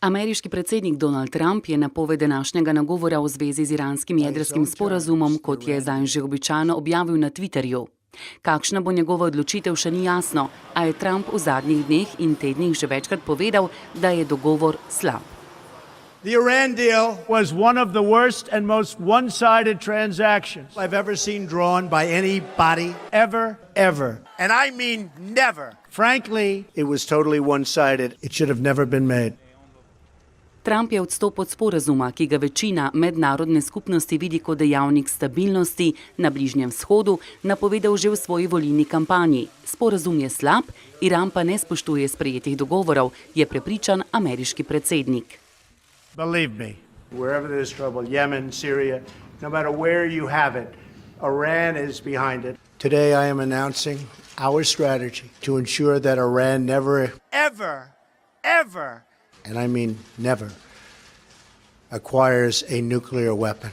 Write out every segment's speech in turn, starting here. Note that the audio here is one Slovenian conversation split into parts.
Ameriški predsednik Donald Trump je napoved današnjega nagovora v zvezi z iranskim jedrskim sporazumom, kot je zanj že običajno objavil na Twitterju. Kakšna bo njegova odločitev, še ni jasno, a je Trump v zadnjih dneh in tednih že večkrat povedal, da je dogovor slab. The Iran deal was one of the worst and most one-sided transactions I've ever seen drawn by anybody ever. And I mean never. Frankly, It was totally one-sided. It should have never been made. Trump je odstop od sporazuma, ki ga večina mednarodne skupnosti vidi kot dejavnik stabilnosti na Bližnjem vzhodu, napovedal že v svoji volilni kampanji. Sporazum je slab, Iran pa ne spoštuje sprejetih dogovorov, je prepričan ameriški predsednik. believe me, wherever there's trouble, Yemen, Syria, no matter where you have it, Iran is behind it. Today I am announcing our strategy to ensure that Iran never, and I mean never, acquires a nuclear weapon.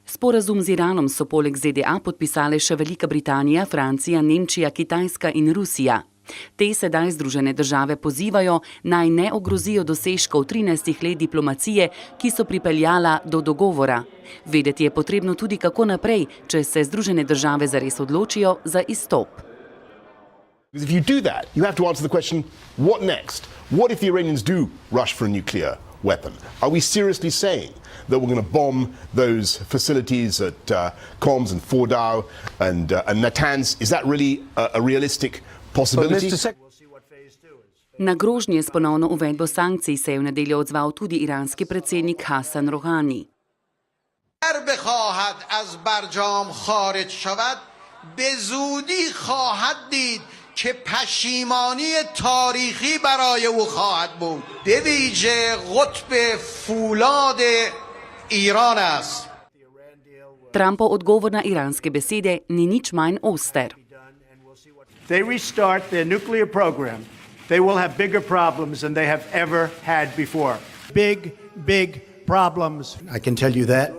Sporazum z Iranom so poleg ZDA podpisale še Velika Britanija, Francija, Nemčija, Kitajska in Rusija. Te sedaj Združene države pozivajo, naj ne ogrozijo dosežkov 13 let diplomacije, ki so pripeljala do dogovora. Vedeti je potrebno tudi, kako naprej, če se Združene države zares odločijo za izstop. If you do that, you have to answer the question, what next? What if the Iranians do rush for a nuclear weapon? Are we seriously saying that we're going to bomb those facilities at Qoms and Fordow and Natanz? Is that really a realistic possibility? Na grožnje s ponovno uvedbo sankcij se je v nedeljo odzval tudi iranski predsednik Hasan Rohani. که پشیمانی تاریخی برای او خواهد بود به ویژه قطب فولاد ایران است. Trumpov odgovor na iranske besede ni nič manj oster. They restart their nuclear program, they will have bigger problems than they have ever had before. Big problems. I can tell you that.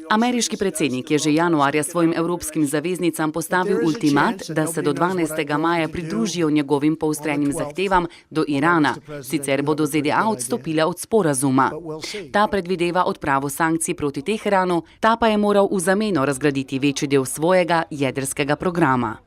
Ameriški predsednik je že januarja svojim evropskim zaveznicam postavil ultimat, da se do 12. maja pridružijo njegovim poostrenim zahtevam do Irana, sicer bodo ZDA odstopile od sporazuma. Ta predvideva odpravo sankcij proti Teheranu, ta pa je moral v zameno razgraditi večji del svojega jedrskega programa.